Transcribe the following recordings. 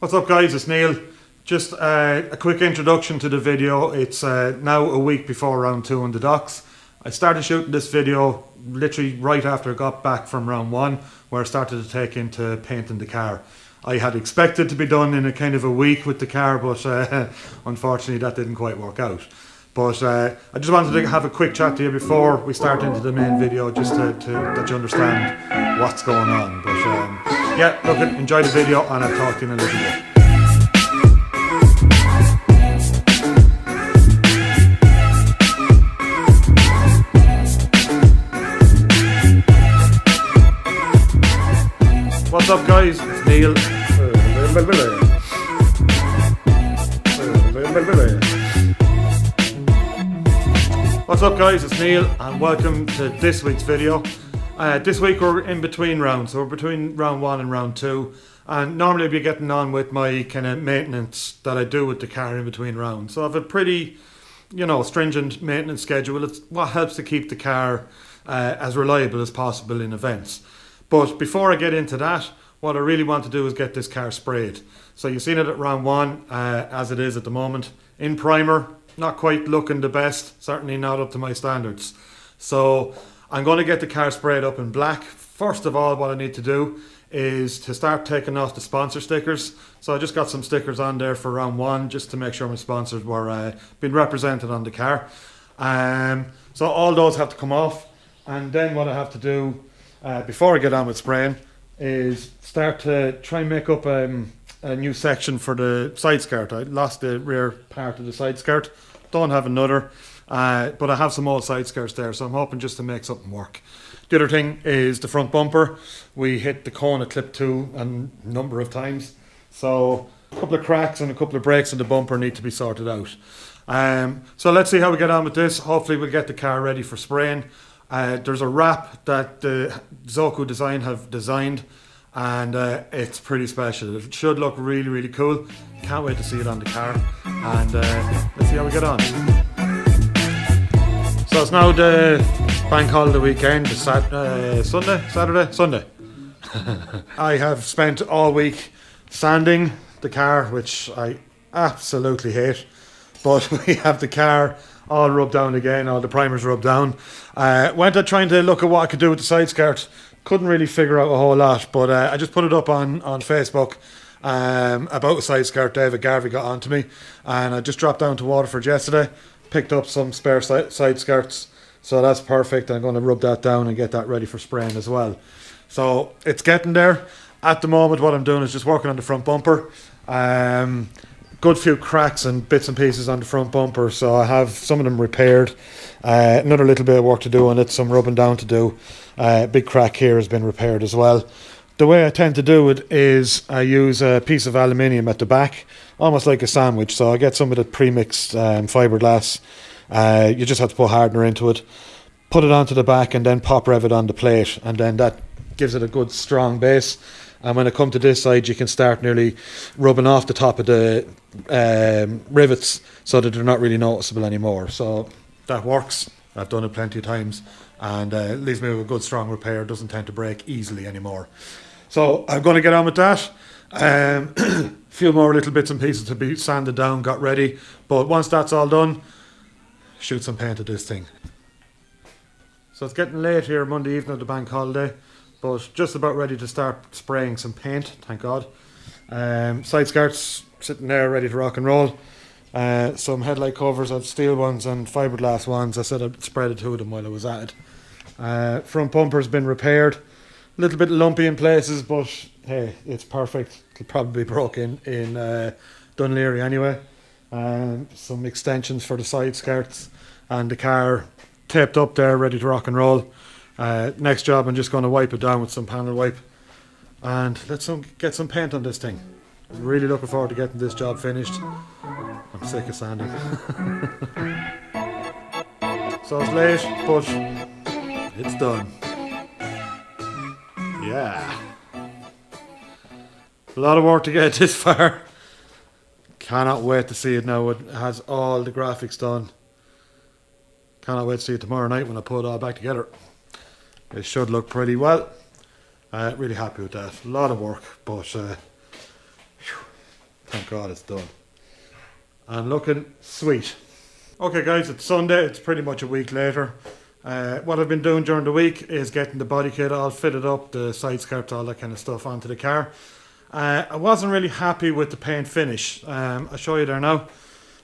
What's up guys, it's Neil. Just a quick introduction to the video. It's now a week before round 2 on the docks. I started shooting this video literally right after I got back from round 1, where I started to take into painting the car. I had expected to be done in a kind of a week with the car, but unfortunately that didn't quite work out. But I just wanted to have a quick chat to you before we start into the main video, just to that you understand what's going on. But yeah, look, enjoy the video and I'll talk to you in a little bit. What's up guys, it's Neil. What's up guys, it's Neil and welcome to this week's video. This week we're in between rounds, so we're between round 1 and round 2, and normally I'd be getting on with my kind of maintenance that I do with the car in between rounds. So I have a pretty, stringent maintenance schedule. It's what helps to keep the car as reliable as possible in events. But before I get into that, what I really want to do is get this car sprayed. So you've seen it at round 1 as it is at the moment. In primer, not quite looking the best, certainly not up to my standards. So I'm going to get the car sprayed up in black. First of all, what I need to do is to start taking off the sponsor stickers. So I just got some stickers on there for round 1 just to make sure my sponsors were being represented on the car. So all those have to come off, and then what I have to do before I get on with spraying is start to try and make up a new section for the side skirt. I lost the rear part of the side skirt, don't have another, but I have some old side skirts there, so I'm hoping just to make something work. The other thing is the front bumper. We hit the cone at clip 2 a number of times, so a couple of cracks and a couple of breaks in the bumper need to be sorted out. So let's see how we get on with this. Hopefully we'll get the car ready for spraying. There's a wrap that the Zoku Design have designed, and it's pretty special. It should look really, really cool. Can't wait to see it on the car, and let's see how we get on. So it's now the bank holiday weekend, Sunday. I have spent all week sanding the car, which I absolutely hate, but we have the car all rubbed down again, all the primers rubbed down. Went at trying to look at what I could do with the side skirt. Couldn't really figure out a whole lot, but I just put it up on Facebook about a side skirt. David Garvey got onto me, and I just dropped down to Waterford yesterday, picked up some spare side skirts, so that's perfect. I'm going to rub that down and get that ready for spraying as well. So it's getting there. At the moment what I'm doing is just working on the front bumper. Good few cracks and bits and pieces on the front bumper, so I have some of them repaired. Another little bit of work to do on it, some rubbing down to do. Big crack here has been repaired as well. The way I tend to do it is I use a piece of aluminium at the back, almost like a sandwich. So I get some of the pre-mixed fiberglass. You just have to put hardener into it, put it onto the back, and then pop rev it on the plate, and then that gives it a good strong base. And when I come to this side, you can start nearly rubbing off the top of the rivets so that they're not really noticeable anymore. So that works. I've done it plenty of times, and it leaves me with a good strong repair. It doesn't tend to break easily anymore. So I'm going to get on with that. A few more little bits and pieces to be sanded down, got ready. But once that's all done, shoot some paint at this thing. So it's getting late here Monday evening of the bank holiday, but just about ready to start spraying some paint, thank God. Side skirts sitting there ready to rock and roll. Some headlight covers, I've steel ones and fiberglass ones. I said I'd spray the two of them while I was at it. Front bumper's been repaired. A little bit lumpy in places, but hey, it's perfect. It'll probably be broken in Dunne anyway. Some extensions for the side skirts, and the car taped up there ready to rock and roll. Next job, I'm just going to wipe it down with some panel wipe, and let's get some paint on this thing. I'm really looking forward to getting this job finished. I'm sick of sanding. So it's late, but it's done. Yeah. A lot of work to get this far. Cannot wait to see it now. It has all the graphics done. Cannot wait to see it tomorrow night when I put it all back together. It should look pretty well. Really happy with that. A lot of work, but thank God it's done. And looking sweet. Okay guys, it's Sunday, it's pretty much a week later. What I've been doing during the week is getting the body kit all fitted up, the side skirts, all that kind of stuff onto the car. I wasn't really happy with the paint finish. I'll show you there now.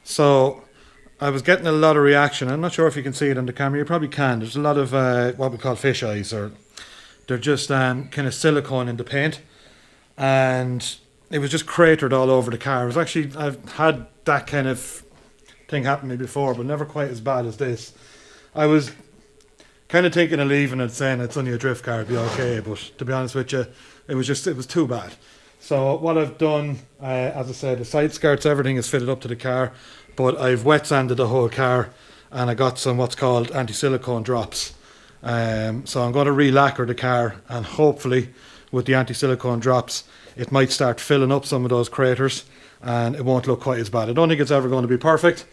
So I was getting a lot of reaction. I'm not sure if you can see it on the camera. You probably can. There's a lot of what we call fish eyes, or they're just kind of silicone in the paint, and it was just cratered all over the car. It was actually, I've had that kind of thing happen to me before, but never quite as bad as this. I was kind of thinking of leaving and saying it's only a drift car, it'd be okay, but to be honest with you, it was too bad. So what I've done, as I said, the side skirts, everything is fitted up to the car, but I've wet sanded the whole car, and I got some what's called anti-silicone drops. So I'm going to re-lacquer the car, and hopefully with the anti-silicone drops it might start filling up some of those craters and it won't look quite as bad. I don't think it's ever going to be perfect,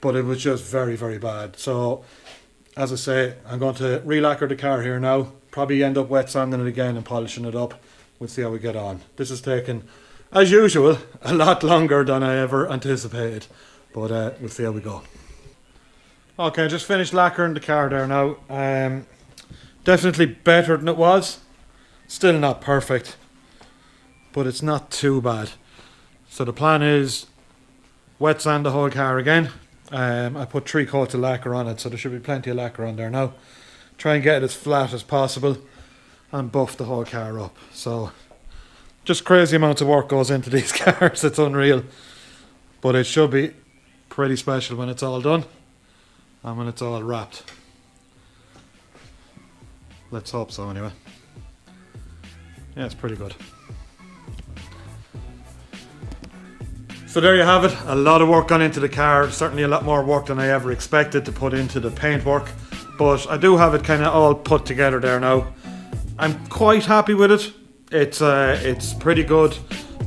but it was just very, very bad. So as I say, I'm going to re-lacquer the car here now, probably end up wet sanding it again and polishing it up. We'll see how we get on. This has taken, as usual, a lot longer than I ever anticipated, but we'll see how we go. Okay, I just finished lacquering the car there now. Definitely better than it was. Still not perfect, but it's not too bad. So the plan is wet sand the whole car again. I put 3 coats of lacquer on it, so there should be plenty of lacquer on there now. Try and get it as flat as possible and buff the whole car up. So just crazy amounts of work goes into these cars. It's unreal, but it should be pretty special when it's all done and when it's all wrapped. Let's hope so anyway. Yeah, it's pretty good. So there you have it. A lot of work gone into the car. Certainly a lot more work than I ever expected to put into the paint work, but I do have it kind of all put together there now. I'm quite happy with it. It's pretty good,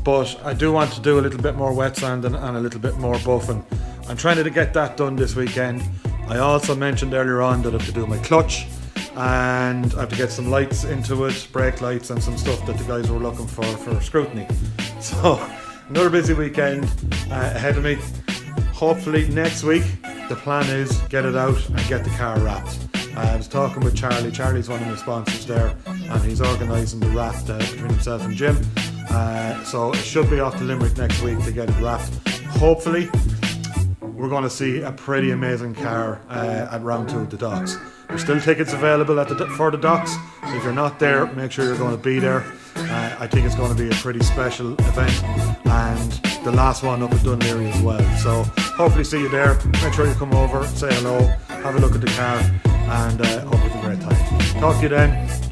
but I do want to do a little bit more wet sanding and a little bit more buffing. I'm trying to get that done this weekend. I also mentioned earlier on that I have to do my clutch, and I have to get some lights into it, brake lights and some stuff that the guys were looking for scrutiny. So another busy weekend ahead of me. Hopefully next week the plan is get it out and get the car wrapped. I was talking with Charlie. Charlie's one of my sponsors there, and he's organising the wrap between himself and Jim. So it should be off to Limerick next week to get it wrapped. Hopefully we're going to see a pretty amazing car at round 2 of the docks. There's still tickets available for the docks, so if you're not there, make sure you're going to be there. I think it's going to be a pretty special event, and the last one up at Dunne as well. So hopefully see you there. Make sure you come over, say hello, have a look at the car, and hope you have a great time. Talk to you then.